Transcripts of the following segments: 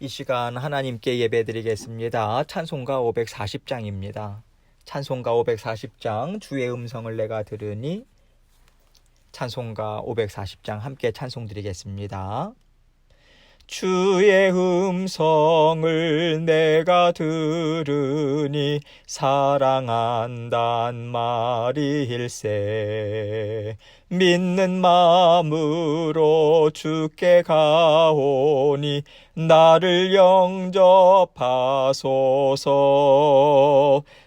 이 시간 하나님께 예배드리겠습니다. 찬송가 540장입니다. 찬송가 540장 주의 음성을 내가 들으니 찬송가 540장 함께 찬송드리겠습니다. 주의 음성을 내가 들으니 사랑한단 말일세. 믿는 마음으로 주께 가오니 나를 영접하소서.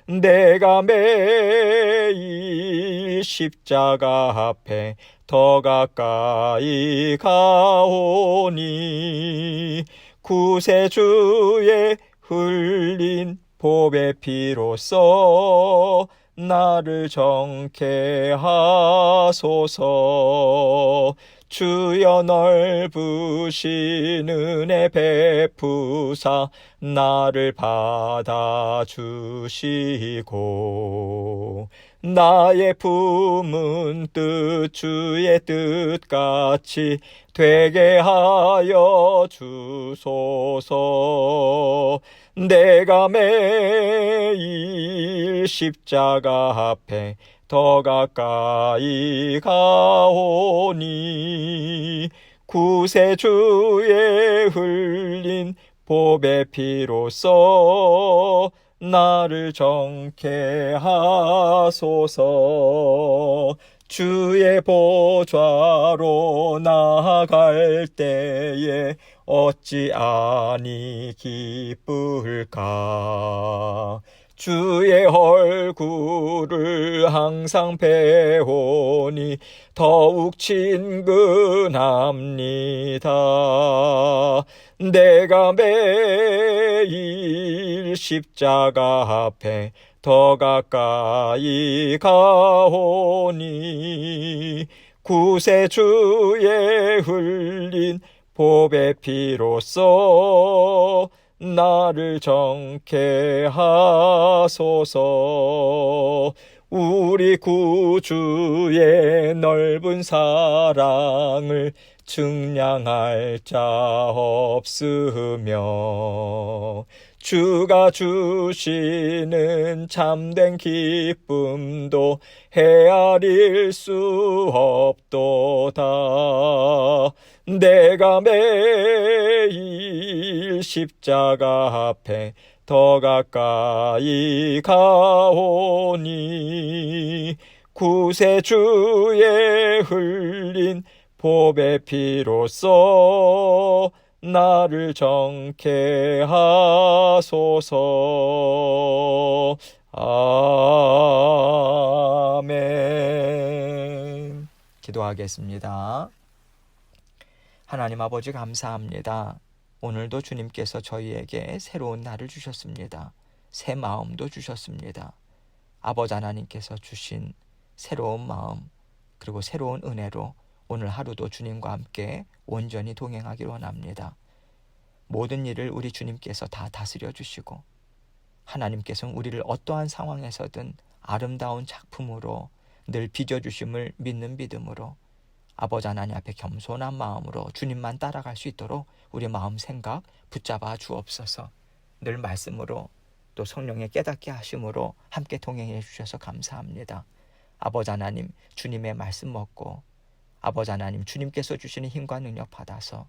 내가 매일 십자가 앞에 더 가까이 가오니 구세주의 흘린 보배 피로써 나를 정케 하소서. 주여 넓으신 은혜 베푸사 나를 받아주시고 나의 품은 뜻 주의 뜻같이 되게 하여 주소서. 내가 매일 십자가 앞에 더 가까이 가오니 구세주의 흘린 보배 피로써 나를 정케 하소서. 주의 보좌로 나아갈 때에 어찌 아니 기쁠까. 주의 얼굴을 항상 배우니 더욱 친근합니다. 내가 매일 십자가 앞에 더 가까이 가오니 구세주의 흘린 보배 피로써 나를 정케 하소서. 우리 구주의 넓은 사랑을 증량할 자 없으며 주가 주시는 참된 기쁨도 헤아릴 수 없도다. 내가 매일 십자가 앞에 더 가까이 가오니 구세주의 흘린 보배 피로써 나를 정케 하소서. 아멘. 기도하겠습니다. 하나님 아버지 감사합니다. 오늘도 주님께서 저희에게 새로운 날을 주셨습니다. 새 마음도 주셨습니다. 아버지 하나님께서 주신 새로운 마음 그리고 새로운 은혜로 오늘 하루도 주님과 함께 온전히 동행하기를 원합니다. 모든 일을 우리 주님께서 다 다스려 주시고 하나님께서는 우리를 어떠한 상황에서든 아름다운 작품으로 늘 빚어주심을 믿는 믿음으로 아버지 하나님 앞에 겸손한 마음으로 주님만 따라갈 수 있도록 우리 마음 생각 붙잡아 주옵소서. 늘 말씀으로 또 성령의 깨닫게 하심으로 함께 동행해 주셔서 감사합니다. 아버지 하나님 주님의 말씀 먹고 아버지 하나님 주님께서 주시는 힘과 능력 받아서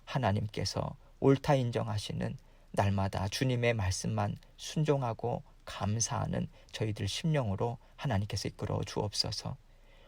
하나님께서 옳다 인정하시는 날마다 주님의 말씀만 순종하고 감사하는 저희들 심령으로 하나님께서 이끌어 주옵소서.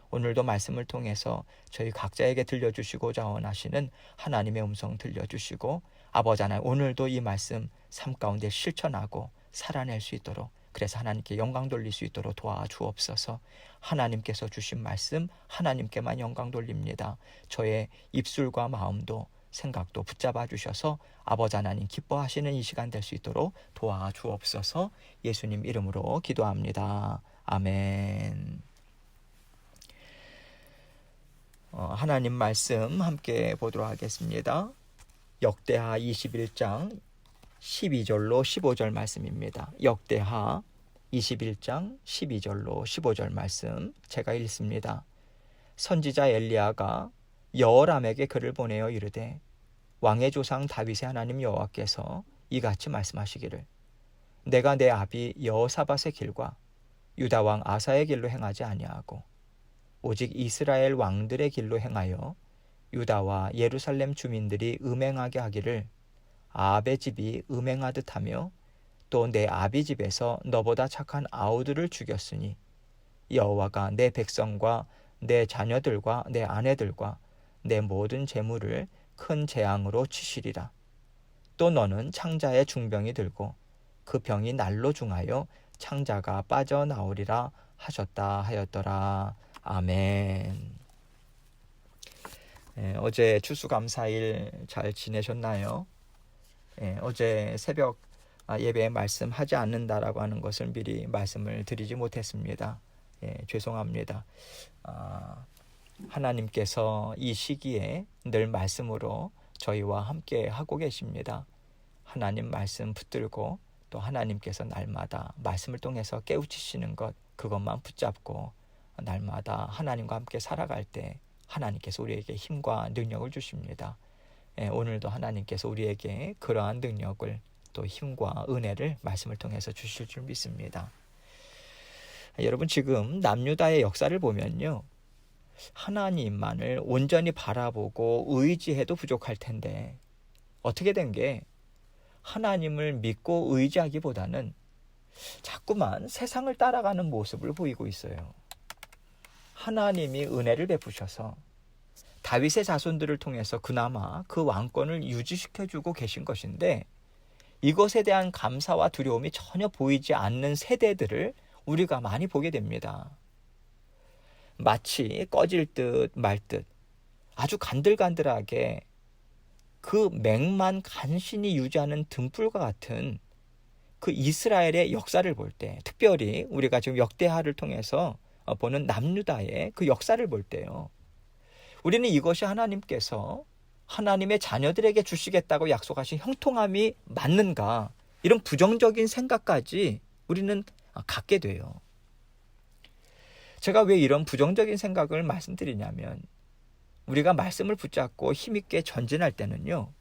오늘도 말씀을 통해서 저희 각자에게 들려주시고자 원하시는 하나님의 음성 들려주시고 아버지 하나님 오늘도 이 말씀 삶 가운데 실천하고 살아낼 수 있도록 그래서 하나님께 영광 돌릴 수 있도록 도와주옵소서. 하나님께서 주신 말씀 하나님께만 영광 돌립니다. 저의 입술과 마음도 생각도 붙잡아 주셔서 아버지 하나님 기뻐하시는 이 시간 될 수 있도록 도와주옵소서. 예수님 이름으로 기도합니다. 아멘. 하나님 말씀 함께 보도록 하겠습니다. 역대하 21장 12절로 15절 말씀입니다. 역대하 21장 12절로 15절 말씀 제가 읽습니다. 선지자 엘리야가 여호람에게 글을 보내어 이르되 왕의 조상 다윗의 하나님 여호와께서 이같이 말씀하시기를 내가 내 아비 여호사밧의 길과 유다 왕 아사의 길로 행하지 아니하고 오직 이스라엘 왕들의 길로 행하여 유다와 예루살렘 주민들이 음행하게 하기를 아합의 집이 음행하듯 하며 또 내 아비 집에서 너보다 착한 아우들을 죽였으니 여호와가 내 백성과 내 자녀들과 내 아내들과 내 모든 재물을 큰 재앙으로 치시리라. 또 너는 창자의 중병이 들고 그 병이 날로 중하여 창자가 빠져나오리라 하셨다 하였더라. 아멘. 어제 추수감사일 잘 지내셨나요? 어제 새벽 예배에 말씀하지 않는다라고 하는 것을 미리 말씀을 드리지 못했습니다. 죄송합니다. 하나님께서 이 시기에 늘 말씀으로 저희와 함께 하고 계십니다. 하나님 말씀 붙들고 또 하나님께서 날마다 말씀을 통해서 깨우치시는 것, 그것만 붙잡고 날마다 하나님과 함께 살아갈 때 하나님께서 우리에게 힘과 능력을 주십니다. 오늘도 하나님께서 우리에게 그러한 능력을 또 힘과 은혜를 말씀을 통해서 주실 줄 믿습니다. 여러분, 지금 남유다의 역사를 보면요, 하나님만을 온전히 바라보고 의지해도 부족할 텐데 어떻게 된 게 하나님을 믿고 의지하기보다는 자꾸만 세상을 따라가는 모습을 보이고 있어요. 하나님이 은혜를 베푸셔서 다윗의 자손들을 통해서 그나마 그 왕권을 유지시켜주고 계신 것인데 이것에 대한 감사와 두려움이 전혀 보이지 않는 세대들을 우리가 많이 보게 됩니다. 마치 꺼질 듯 말 듯 아주 간들간들하게 그 맥만 간신히 유지하는 등불과 같은 그 이스라엘의 역사를 볼 때, 특별히 우리가 지금 역대하를 통해서 보는 남유다의 그 역사를 볼 때요, 우리는 이것이 하나님께서 하나님의 자녀들에게 주시겠다고 약속하신 형통함이 맞는가, 이런 부정적인 생각까지 우리는 갖게 돼요. 제가 왜 이런 부정적인 생각을 말씀드리냐면, 우리가 말씀을 붙잡고 힘있게 전진할 때는요,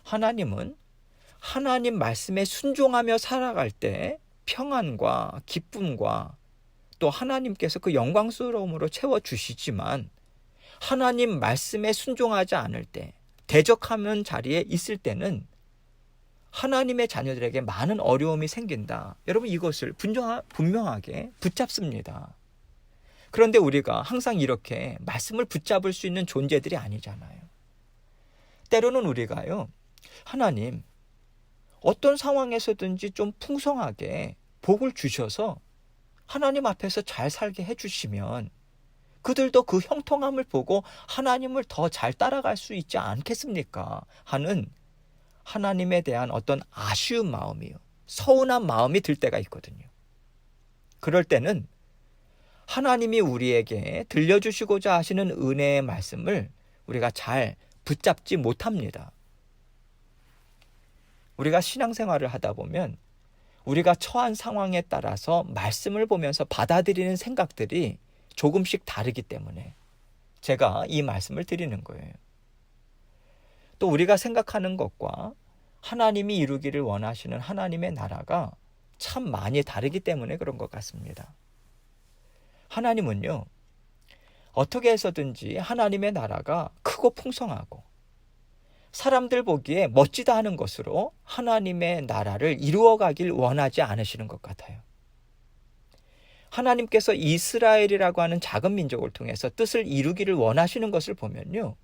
하나님은 하나님 말씀에 순종하며 살아갈 때 평안과 기쁨과 또 하나님께서 그 영광스러움으로 채워주시지만, 하나님 말씀에 순종하지 않을 때, 대적하는 자리에 있을 때는 하나님의 자녀들에게 많은 어려움이 생긴다. 여러분, 이것을 분명하게 붙잡습니다. 그런데 우리가 항상 이렇게 말씀을 붙잡을 수 있는 존재들이 아니잖아요. 때로는 우리가요, 하나님, 어떤 상황에서든지 좀 풍성하게 복을 주셔서 하나님 앞에서 잘 살게 해주시면 그들도 그 형통함을 보고 하나님을 더 잘 따라갈 수 있지 않겠습니까? 하는 하나님에 대한 어떤 아쉬운 마음이요, 서운한 마음이 들 때가 있거든요. 그럴 때는 하나님이 우리에게 들려주시고자 하시는 은혜의 말씀을 우리가 잘 붙잡지 못합니다. 우리가 신앙생활을 하다 보면 우리가 처한 상황에 따라서 말씀을 보면서 받아들이는 생각들이 조금씩 다르기 때문에 제가 이 말씀을 드리는 거예요. 또 우리가 생각하는 것과 하나님이 이루기를 원하시는 하나님의 나라가 참 많이 다르기 때문에 그런 것 같습니다. 하나님은요, 어떻게 해서든지 하나님의 나라가 크고 풍성하고 사람들 보기에 멋지다 하는 것으로 하나님의 나라를 이루어가길 원하지 않으시는 것 같아요. 하나님께서 이스라엘이라고 하는 작은 민족을 통해서 뜻을 이루기를 원하시는 것을 보면요,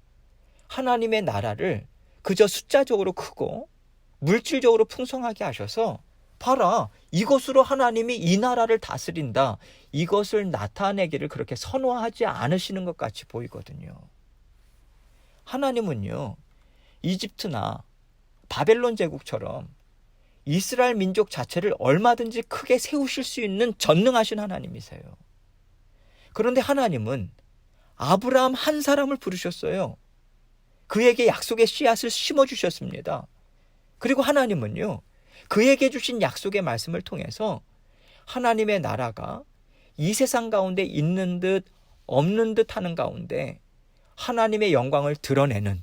하나님의 나라를 그저 숫자적으로 크고 물질적으로 풍성하게 하셔서 봐라, 이것으로 하나님이 이 나라를 다스린다, 이것을 나타내기를 그렇게 선호하지 않으시는 것 같이 보이거든요. 하나님은요, 이집트나 바벨론 제국처럼 이스라엘 민족 자체를 얼마든지 크게 세우실 수 있는 전능하신 하나님이세요. 그런데 하나님은 아브라함 한 사람을 부르셨어요. 그에게 약속의 씨앗을 심어주셨습니다. 그리고 하나님은요, 그에게 주신 약속의 말씀을 통해서 하나님의 나라가 이 세상 가운데 있는 듯 없는 듯 하는 가운데 하나님의 영광을 드러내는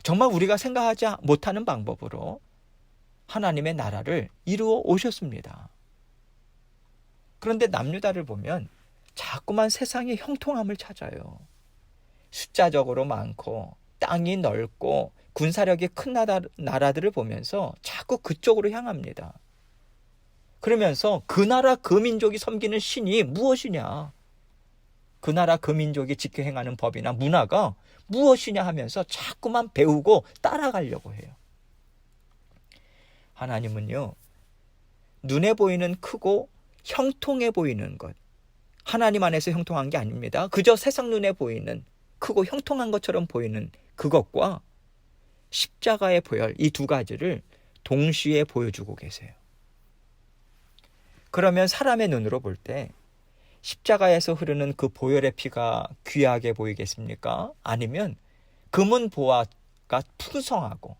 정말 우리가 생각하지 못하는 방법으로 하나님의 나라를 이루어 오셨습니다. 그런데 남유다를 보면 자꾸만 세상의 형통함을 찾아요. 숫자적으로 많고 땅이 넓고 군사력이 큰 나라들을 보면서 자꾸 그쪽으로 향합니다. 그러면서 그 나라 그 민족이 섬기는 신이 무엇이냐, 그 나라 그 민족이 지켜 행하는 법이나 문화가 무엇이냐 하면서 자꾸만 배우고 따라가려고 해요. 하나님은요, 눈에 보이는 크고 형통해 보이는 것, 하나님 안에서 형통한 게 아닙니다. 그저 세상 눈에 보이는 크고 형통한 것처럼 보이는 그것과 십자가의 보혈, 이 두 가지를 동시에 보여주고 계세요. 그러면 사람의 눈으로 볼 때 십자가에서 흐르는 그 보혈의 피가 귀하게 보이겠습니까? 아니면 금은 보화가 풍성하고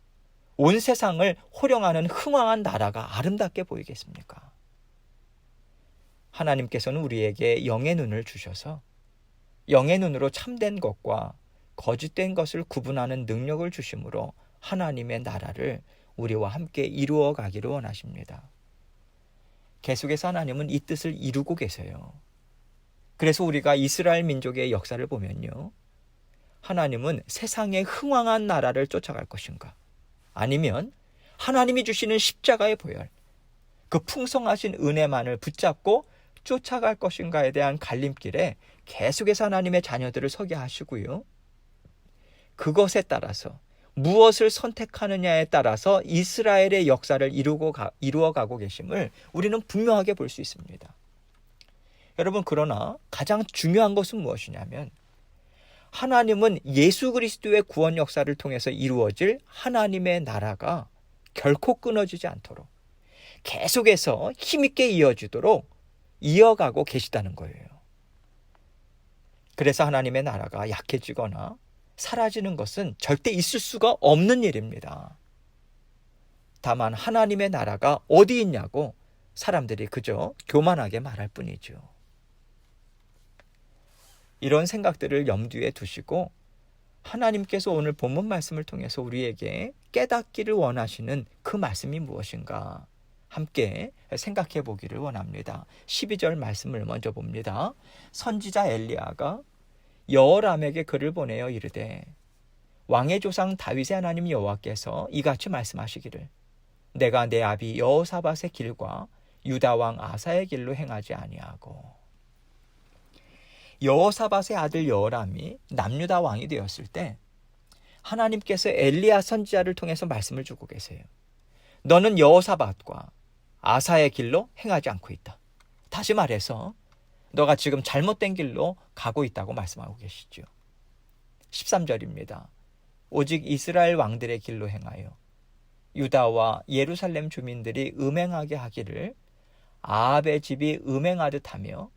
온 세상을 호령하는 흥왕한 나라가 아름답게 보이겠습니까? 하나님께서는 우리에게 영의 눈을 주셔서 영의 눈으로 참된 것과 거짓된 것을 구분하는 능력을 주심으로 하나님의 나라를 우리와 함께 이루어 가기를 원하십니다. 계속해서 하나님은 이 뜻을 이루고 계세요. 그래서 우리가 이스라엘 민족의 역사를 보면요, 하나님은 세상의 흥왕한 나라를 쫓아갈 것인가, 아니면 하나님이 주시는 십자가의 보혈, 그 풍성하신 은혜만을 붙잡고 쫓아갈 것인가에 대한 갈림길에 계속해서 하나님의 자녀들을 서게 하시고요, 그것에 따라서 무엇을 선택하느냐에 따라서 이스라엘의 역사를 이루어가고 계심을 우리는 분명하게 볼 수 있습니다. 여러분, 그러나 가장 중요한 것은 무엇이냐면, 하나님은 예수 그리스도의 구원 역사를 통해서 이루어질 하나님의 나라가 결코 끊어지지 않도록 계속해서 힘있게 이어지도록 이어가고 계시다는 거예요. 그래서 하나님의 나라가 약해지거나 사라지는 것은 절대 있을 수가 없는 일입니다. 다만 하나님의 나라가 어디 있냐고 사람들이 그저 교만하게 말할 뿐이죠. 이런 생각들을 염두에 두시고 하나님께서 오늘 본문 말씀을 통해서 우리에게 깨닫기를 원하시는 그 말씀이 무엇인가 함께 생각해 보기를 원합니다. 12절 말씀을 먼저 봅니다. 선지자 엘리야가 여호람에게 글을 보내어 이르되, 왕의 조상 다윗의 하나님 여호와께서 이같이 말씀하시기를, 내가 내 아비 여호사밧의 길과 유다 왕 아사의 길로 행하지 아니하고. 여호사밧의 아들 여호람이 남유다 왕이 되었을 때 하나님께서 엘리야 선지자를 통해서 말씀을 주고 계세요. 너는 여호사밧과 아사의 길로 행하지 않고 있다. 다시 말해서 너가 지금 잘못된 길로 가고 있다고 말씀하고 계시죠. 13절입니다. 오직 이스라엘 왕들의 길로 행하여 유다와 예루살렘 주민들이 음행하게 하기를 아합의 집이 음행하듯 하며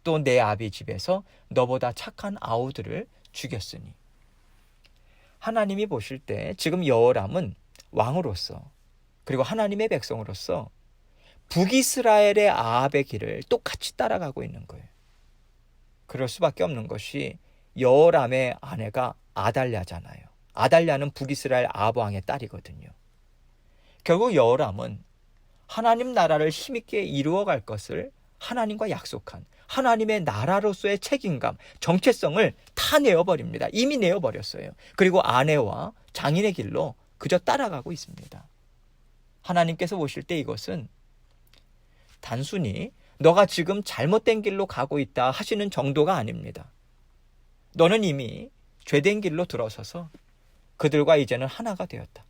또 내 아비 집에서 너보다 착한 아우들을 죽였으니. 하나님이 보실 때 지금 여호람은 왕으로서 그리고 하나님의 백성으로서 북이스라엘의 아합의 길을 똑같이 따라가고 있는 거예요. 그럴 수밖에 없는 것이 여호람의 아내가 아달랴잖아요. 아달랴는 북이스라엘 아합 왕의 딸이거든요. 결국 여호람은 하나님 나라를 힘있게 이루어갈 것을 하나님과 약속한 하나님의 나라로서의 책임감, 정체성을 다 내어버립니다. 이미 내어버렸어요. 그리고 아내와 장인의 길로 그저 따라가고 있습니다. 하나님께서 보실 때 이것은 단순히 너가 지금 잘못된 길로 가고 있다 하시는 정도가 아닙니다. 너는 이미 죄된 길로 들어서서 그들과 이제는 하나가 되었다.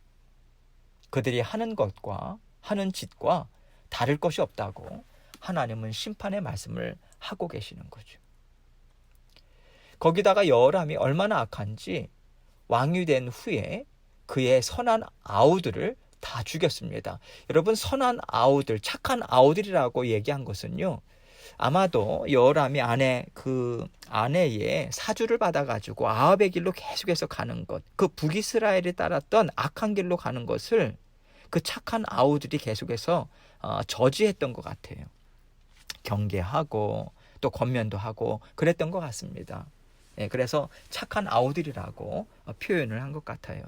그들이 하는 것과 하는 짓과 다를 것이 없다고 하나님은 심판의 말씀을 하고 계시는 거죠. 거기다가 여호람이 얼마나 악한지 왕이 된 후에 그의 선한 아우들을 다 죽였습니다. 여러분, 선한 아우들, 착한 아우들이라고 얘기한 것은요, 아마도 여호람이 아내의 사주를 받아가지고 아합의 길로 계속해서 가는 것, 그 북이스라엘이 따랐던 악한 길로 가는 것을 그 착한 아우들이 계속해서 저지했던 것 같아요. 경계하고 또 권면도 하고 그랬던 것 같습니다. 그래서 착한 아우들이라고 표현을 한 것 같아요.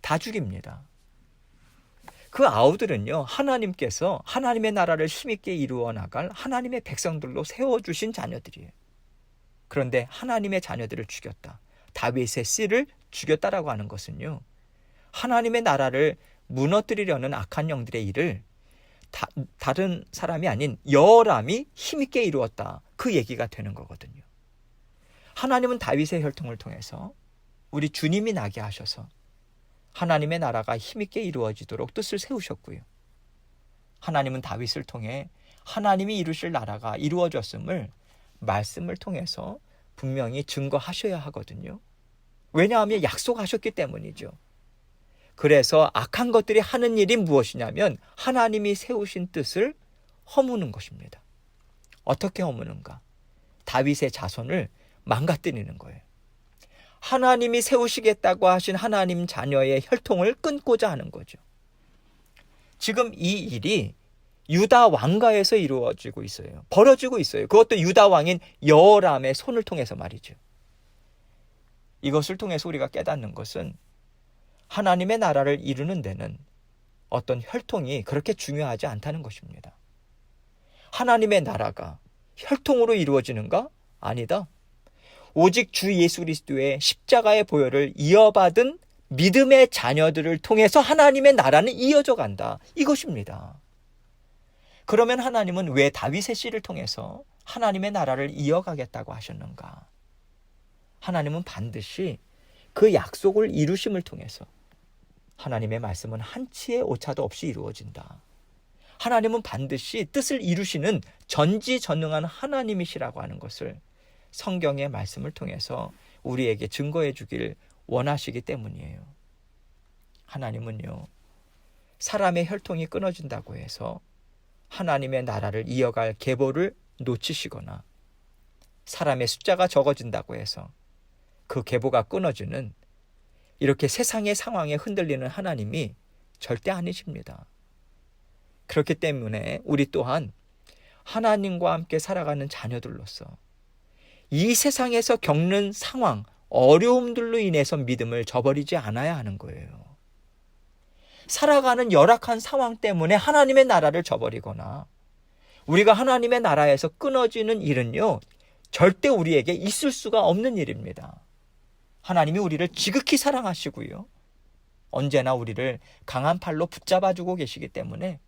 다 죽입니다. 그 아우들은요, 하나님께서 하나님의 나라를 힘있게 이루어 나갈 하나님의 백성들로 세워주신 자녀들이에요. 그런데 하나님의 자녀들을 죽였다. 다윗의 씨를 죽였다라고 하는 것은요, 하나님의 나라를 무너뜨리려는 악한 영들의 일을 다른 사람이 아닌 여호람이 힘있게 이루었다. 그 얘기가 되는 거거든요. 하나님은 다윗의 혈통을 통해서 우리 주님이 나게 하셔서 하나님의 나라가 힘있게 이루어지도록 뜻을 세우셨고요. 하나님은 다윗을 통해 하나님이 이루실 나라가 이루어졌음을 말씀을 통해서 분명히 증거하셔야 하거든요. 왜냐하면 약속하셨기 때문이죠. 그래서 악한 것들이 하는 일이 무엇이냐면 하나님이 세우신 뜻을 허무는 것입니다. 어떻게 허무는가? 다윗의 자손을 망가뜨리는 거예요. 하나님이 세우시겠다고 하신 하나님 자녀의 혈통을 끊고자 하는 거죠. 지금 이 일이 유다 왕가에서 이루어지고 있어요. 벌어지고 있어요. 그것도 유다 왕인 여호람의 손을 통해서 말이죠. 이것을 통해서 우리가 깨닫는 것은 하나님의 나라를 이루는 데는 어떤 혈통이 그렇게 중요하지 않다는 것입니다. 하나님의 나라가 혈통으로 이루어지는가? 아니다. 오직 주 예수 그리스도의 십자가의 보혈을 이어받은 믿음의 자녀들을 통해서 하나님의 나라는 이어져 간다. 이것입니다. 그러면 하나님은 왜 다윗의 씨를 통해서 하나님의 나라를 이어가겠다고 하셨는가? 하나님은 반드시 그 약속을 이루심을 통해서 하나님의 말씀은 한치의 오차도 없이 이루어진다. 하나님은 반드시 뜻을 이루시는 전지전능한 하나님이시라고 하는 것을 성경의 말씀을 통해서 우리에게 증거해 주길 원하시기 때문이에요. 하나님은요, 사람의 혈통이 끊어진다고 해서 하나님의 나라를 이어갈 계보를 놓치시거나 사람의 숫자가 적어진다고 해서 그 계보가 끊어지는 이렇게 세상의 상황에 흔들리는 하나님이 절대 아니십니다. 그렇기 때문에 우리 또한 하나님과 함께 살아가는 자녀들로서 이 세상에서 겪는 상황, 어려움들로 인해서 믿음을 저버리지 않아야 하는 거예요. 살아가는 열악한 상황 때문에 하나님의 나라를 저버리거나 우리가 하나님의 나라에서 끊어지는 일은요, 절대 우리에게 있을 수가 없는 일입니다. 하나님이 우리를 지극히 사랑하시고요, 언제나 우리를 강한 팔로 붙잡아주고 계시기 때문에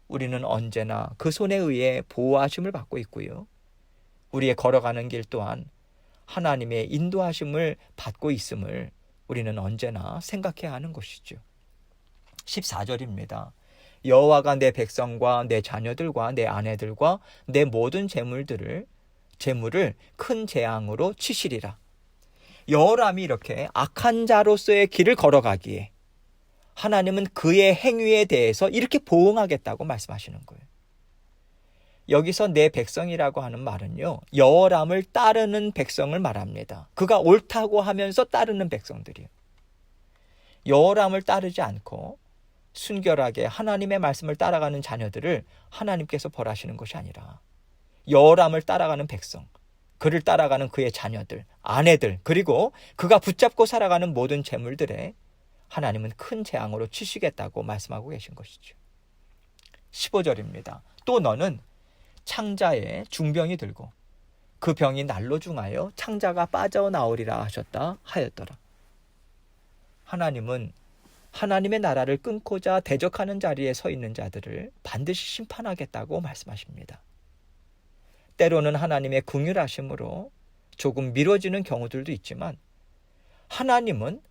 우리는 언제나 그 손에 의해 보호하심을 받고 있고요, 우리의 걸어가는 길 또한 하나님의 인도하심을 받고 있음을 우리는 언제나 생각해야 하는 것이죠. 14절입니다. 여호와가 내 백성과 내 자녀들과 내 아내들과 내 모든 재물을 큰 재앙으로 치시리라. 여호람이 이렇게 악한 자로서의 길을 걸어가기에 하나님은 그의 행위에 대해서 이렇게 보응하겠다고 말씀하시는 거예요. 여기서 내 백성이라고 하는 말은요, 여호람을 따르는 백성을 말합니다. 그가 옳다고 하면서 따르는 백성들이에요. 여호람을 따르지 않고 순결하게 하나님의 말씀을 따라가는 자녀들을 하나님께서 벌하시는 것이 아니라 여호람을 따라가는 백성, 그를 따라가는 그의 자녀들, 아내들, 그리고 그가 붙잡고 살아가는 모든 재물들에 하나님은 큰 재앙으로 치시겠다고 말씀하고 계신 것이죠. 15절입니다. 또 너는 창자에 중병이 들고 그 병이 날로 중하여 창자가 빠져나오리라 하셨다 하였더라. 하나님은 하나님의 나라를 끊고자 대적하는 자리에 서 있는 자들을 반드시 심판하겠다고 말씀하십니다. 때로는 하나님의 긍휼하심으로 조금 미뤄지는 경우들도 있지만 하나님은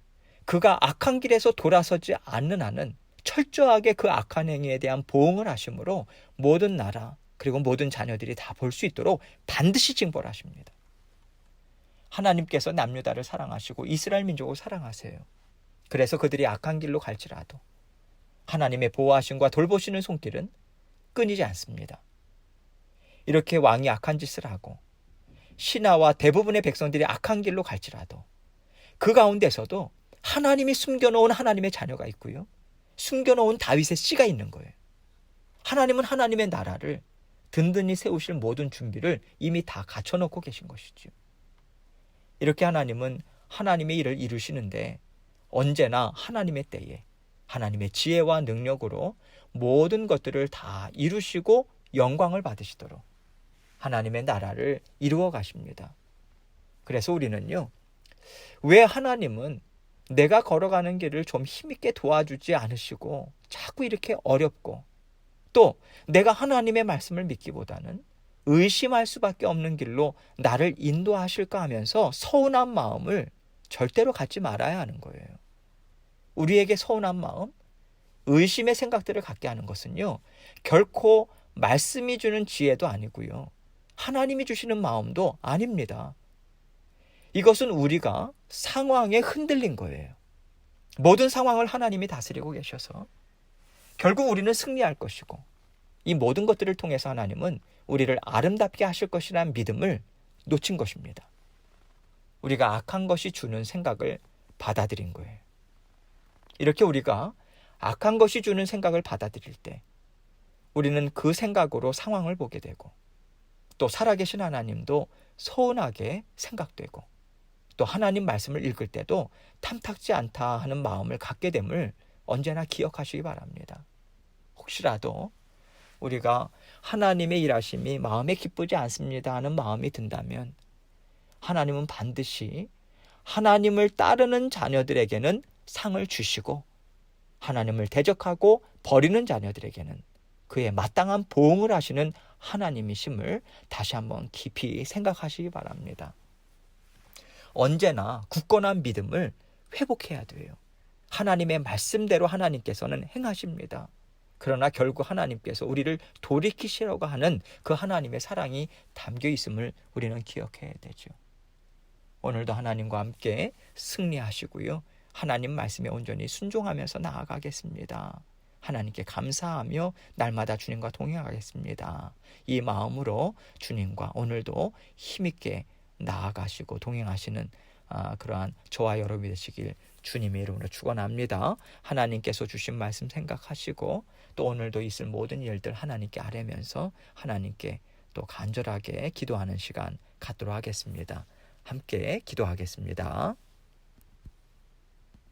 그가 악한 길에서 돌아서지 않는 한은 철저하게 그 악한 행위에 대한 보응을 하심으로 모든 나라 그리고 모든 자녀들이 다 볼 수 있도록 반드시 징벌 하십니다. 하나님께서 남유다를 사랑하시고 이스라엘 민족을 사랑하세요. 그래서 그들이 악한 길로 갈지라도 하나님의 보호하심과 돌보시는 손길은 끊이지 않습니다. 이렇게 왕이 악한 짓을 하고 신하와 대부분의 백성들이 악한 길로 갈지라도 그 가운데서도 하나님이 숨겨놓은 하나님의 자녀가 있고요, 숨겨놓은 다윗의 씨가 있는 거예요. 하나님은 하나님의 나라를 든든히 세우실 모든 준비를 이미 다 갖춰놓고 계신 것이죠. 이렇게 하나님은 하나님의 일을 이루시는데 언제나 하나님의 때에 하나님의 지혜와 능력으로 모든 것들을 다 이루시고 영광을 받으시도록 하나님의 나라를 이루어 가십니다. 그래서 우리는요, 왜 하나님은 내가 걸어가는 길을 좀 힘있게 도와주지 않으시고 자꾸 이렇게 어렵고, 또 내가 하나님의 말씀을 믿기보다는 의심할 수밖에 없는 길로 나를 인도하실까 하면서 서운한 마음을 절대로 갖지 말아야 하는 거예요. 우리에게 서운한 마음, 의심의 생각들을 갖게 하는 것은요, 결코 말씀이 주는 지혜도 아니고요, 하나님이 주시는 마음도 아닙니다. 이것은 우리가 상황에 흔들린 거예요. 모든 상황을 하나님이 다스리고 계셔서 결국 우리는 승리할 것이고, 이 모든 것들을 통해서 하나님은 우리를 아름답게 하실 것이라는 믿음을 놓친 것입니다. 우리가 악한 것이 주는 생각을 받아들인 거예요. 이렇게 우리가 악한 것이 주는 생각을 받아들일 때 우리는 그 생각으로 상황을 보게 되고, 또 살아계신 하나님도 서운하게 생각되고, 또 하나님 말씀을 읽을 때도 탐탁지 않다 하는 마음을 갖게 됨을 언제나 기억하시기 바랍니다. 혹시라도 우리가 하나님의 일하심이 마음에 기쁘지 않습니다 하는 마음이 든다면, 하나님은 반드시 하나님을 따르는 자녀들에게는 상을 주시고, 하나님을 대적하고 버리는 자녀들에게는 그의 마땅한 보응을 하시는 하나님이심을 다시 한번 깊이 생각하시기 바랍니다. 언제나 굳건한 믿음을 회복해야 돼요. 하나님의 말씀대로 하나님께서는 행하십니다. 그러나 결국 하나님께서 우리를 돌이키시려고 하는 그 하나님의 사랑이 담겨 있음을 우리는 기억해야 되죠. 오늘도 하나님과 함께 승리하시고요, 하나님 말씀에 온전히 순종하면서 나아가겠습니다. 하나님께 감사하며 날마다 주님과 동행하겠습니다. 이 마음으로 주님과 오늘도 힘있게 나아가시고 동행하시는 그러한 저와 여러분이 되시길 주님의 이름으로 축원합니다. 하나님께서 주신 말씀 생각하시고, 또 오늘도 있을 모든 일들 하나님께 아뢰면서 하나님께 또 간절하게 기도하는 시간 갖도록 하겠습니다. 함께 기도하겠습니다.